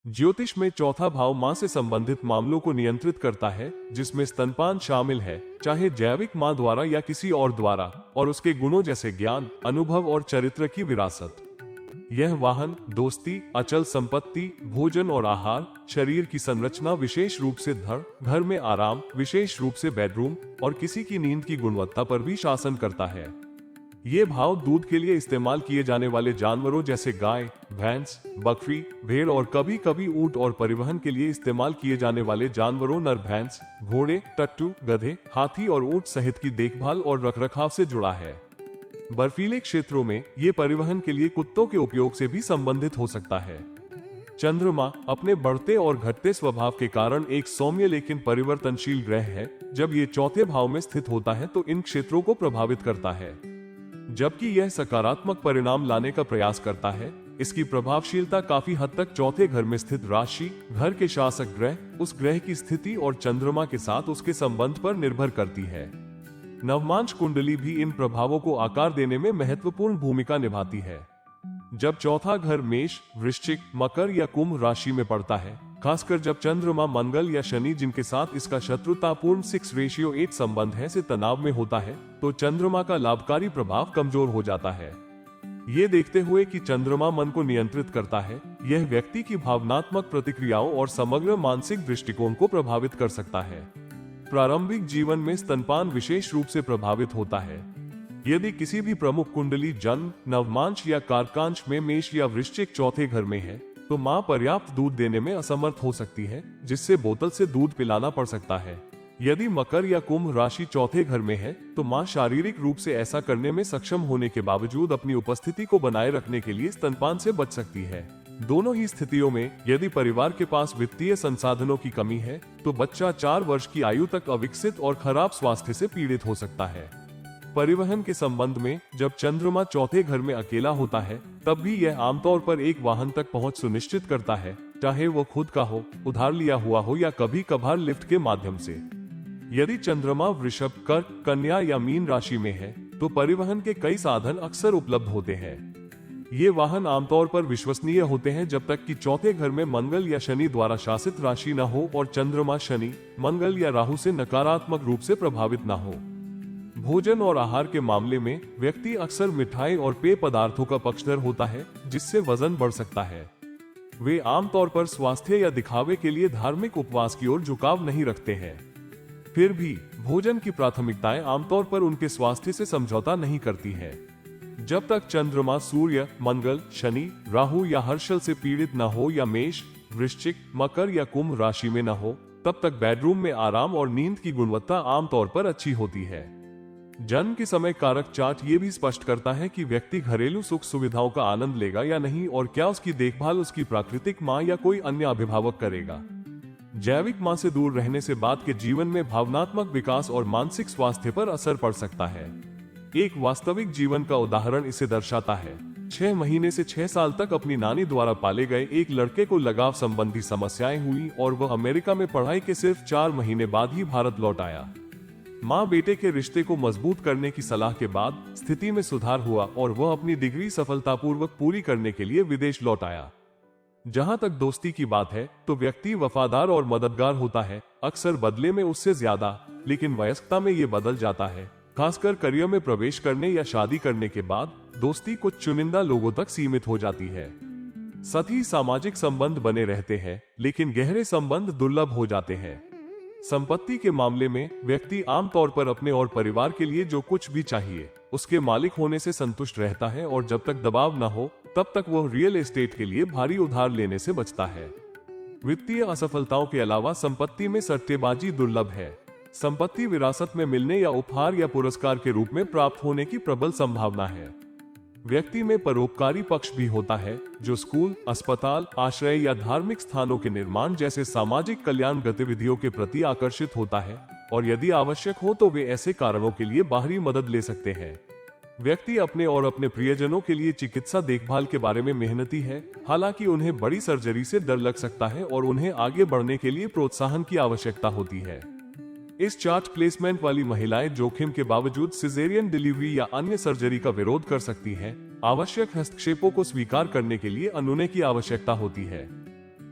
ज्योतिष में चौथा भाव मां से संबंधित मामलों को नियंत्रित करता है, जिसमें स्तनपान शामिल है, चाहे जैविक मां द्वारा या किसी और द्वारा, और उसके गुणों जैसे ज्ञान, अनुभव और चरित्र की विरासत। यह वाहन, दोस्ती, अचल संपत्ति, भोजन और आहार, शरीर की संरचना विशेष रूप से धड़, घर में आराम विशेष रूप से बेडरूम, और किसी की नींद की गुणवत्ता पर भी शासन करता है। ये भाव दूध के लिए इस्तेमाल किए जाने वाले जानवरों जैसे गाय, भैंस, बकरी, भेड़ और कभी कभी ऊंट, और परिवहन के लिए इस्तेमाल किए जाने वाले जानवरों नर भैंस, घोड़े, टट्टू, गधे, हाथी और ऊंट सहित की देखभाल और रखरखाव से जुड़ा है। बर्फीले क्षेत्रों में ये परिवहन के लिए कुत्तों के उपयोग से भी संबंधित हो सकता है। चंद्रमा अपने बढ़ते और घटते स्वभाव के कारण एक सौम्य लेकिन परिवर्तनशील ग्रह है। जब ये चौथे भाव में स्थित होता है तो इन क्षेत्रों को प्रभावित करता है, जबकि यह सकारात्मक परिणाम लाने का प्रयास करता है। इसकी प्रभावशीलता काफी हद तक चौथे घर में स्थित राशि, घर के शासक ग्रह, उस ग्रह की स्थिति और चंद्रमा के साथ उसके संबंध पर निर्भर करती है। नवमांश कुंडली भी इन प्रभावों को आकार देने में महत्वपूर्ण भूमिका निभाती है। जब चौथा घर मेष, वृश्चिक, मकर या कुंभ राशि में पड़ता है, खासकर जब चंद्रमा, मंगल या शनि, जिनके साथ इसका शत्रुतापूर्ण 6:8 संबंध है, से तनाव में होता है, तो चंद्रमा का लाभकारी प्रभाव कमजोर हो जाता है। ये देखते हुए कि चंद्रमा मन को नियंत्रित करता है, यह व्यक्ति की भावनात्मक प्रतिक्रियाओं और समग्र मानसिक दृष्टिकोण को प्रभावित कर सकता है। प्रारंभिक जीवन में स्तनपान विशेष रूप से प्रभावित होता है। यदि किसी भी प्रमुख कुंडली जन्म, नवमांश या कारकांश में मेष या वृश्चिक चौथे घर में है, तो मां पर्याप्त दूध देने में असमर्थ हो सकती है, जिससे बोतल से दूध पिलाना पड़ सकता है। यदि मकर या कुंभ राशि चौथे घर में है, तो मां शारीरिक रूप से ऐसा करने में सक्षम होने के बावजूद अपनी उपस्थिति को बनाए रखने के लिए स्तनपान से बच सकती है। दोनों ही स्थितियों में यदि परिवार के पास वित्तीय संसाधनों की कमी है, तो बच्चा 4 वर्ष की आयु तक अविकसित और खराब स्वास्थ्य से पीड़ित हो सकता है। परिवहन के संबंध में जब चंद्रमा चौथे घर में अकेला होता है, तब भी यह आमतौर पर एक वाहन तक पहुंच सुनिश्चित करता है, चाहे वो खुद का हो, उधार लिया हुआ हो या कभी कभार लिफ्ट के माध्यम से। यदि चंद्रमा वृषभ, कर्क, कन्या या मीन राशि में है, तो परिवहन के कई साधन अक्सर उपलब्ध होते हैं। ये वाहन आमतौर पर विश्वसनीय होते हैं जब तक कि चौथे घर में मंगल या शनि द्वारा शासित राशि न हो और चंद्रमा शनि, मंगल या राहु से नकारात्मक रूप से प्रभावित न हो। भोजन और आहार के मामले में व्यक्ति अक्सर मिठाई और पेय पदार्थों का पक्षधर होता है, जिससे वजन बढ़ सकता है। वे आमतौर पर स्वास्थ्य या दिखावे के लिए धार्मिक उपवास की ओर झुकाव नहीं रखते हैं। फिर भी भोजन की प्राथमिकताएं आमतौर पर उनके स्वास्थ्य से समझौता नहीं करती हैं। जब तक चंद्रमा सूर्य, मंगल, शनि, राहु या हर्षल से पीड़ित न हो या मेष, वृश्चिक, मकर या कुंभ राशि में न हो, तब तक बेडरूम में आराम और नींद की गुणवत्ता आमतौर पर अच्छी होती है। जन्म के समय कारक चार्ट ये भी स्पष्ट करता है कि व्यक्ति घरेलू सुख सुविधाओं का आनंद लेगा या नहीं, और क्या उसकी देखभाल उसकी प्राकृतिक मां या कोई अन्य अभिभावक करेगा। जैविक मां से दूर रहने से बाद के जीवन में भावनात्मक विकास और मानसिक स्वास्थ्य पर असर पड़ सकता है। एक वास्तविक जीवन का उदाहरण इसे दर्शाता है। 6 महीने से 6 साल तक अपनी नानी द्वारा पाले गए एक लड़के को लगाव संबंधी समस्याएं हुई और वह अमेरिका में पढ़ाई के सिर्फ 4 महीने बाद ही भारत लौट आया। माँ बेटे के रिश्ते को मजबूत करने की सलाह के बाद स्थिति में सुधार हुआ और वह अपनी डिग्री सफलतापूर्वक पूरी करने के लिए विदेश लौट आया। जहाँ तक दोस्ती की बात है, तो व्यक्ति वफादार और मददगार होता है, अक्सर बदले में उससे ज्यादा, लेकिन वयस्कता में ये बदल जाता है। खासकर करियर में प्रवेश करने या शादी करने के बाद दोस्ती कुछ चुनिंदा लोगों तक सीमित हो जाती है। साथ ही सामाजिक संबंध बने रहते हैं, लेकिन गहरे संबंध दुर्लभ हो जाते हैं। संपत्ति के मामले में व्यक्ति आमतौर पर अपने और परिवार के लिए जो कुछ भी चाहिए उसके मालिक होने से संतुष्ट रहता है, और जब तक दबाव न हो तब तक वह रियल एस्टेट के लिए भारी उधार लेने से बचता है। वित्तीय असफलताओं के अलावा संपत्ति में सट्टेबाजी दुर्लभ है। संपत्ति विरासत में मिलने या उपहार या पुरस्कार के रूप में प्राप्त होने की प्रबल संभावना है। व्यक्ति में परोपकारी पक्ष भी होता है, जो स्कूल, अस्पताल, आश्रय या धार्मिक स्थानों के निर्माण जैसे सामाजिक कल्याण गतिविधियों के प्रति आकर्षित होता है, और यदि आवश्यक हो तो वे ऐसे कारणों के लिए बाहरी मदद ले सकते हैं। व्यक्ति अपने और अपने प्रियजनों के लिए चिकित्सा देखभाल के बारे में मेहनती है, हालांकि उन्हें बड़ी सर्जरी से डर लग सकता है और उन्हें आगे बढ़ने के लिए प्रोत्साहन की आवश्यकता होती है। इस चार्ट प्लेसमेंट वाली महिलाएं जोखिम के बावजूद सिजेरियन डिलीवरी या अन्य सर्जरी का विरोध कर सकती हैं। आवश्यक हस्तक्षेपों को स्वीकार करने के लिए अनुनय की आवश्यकता होती है।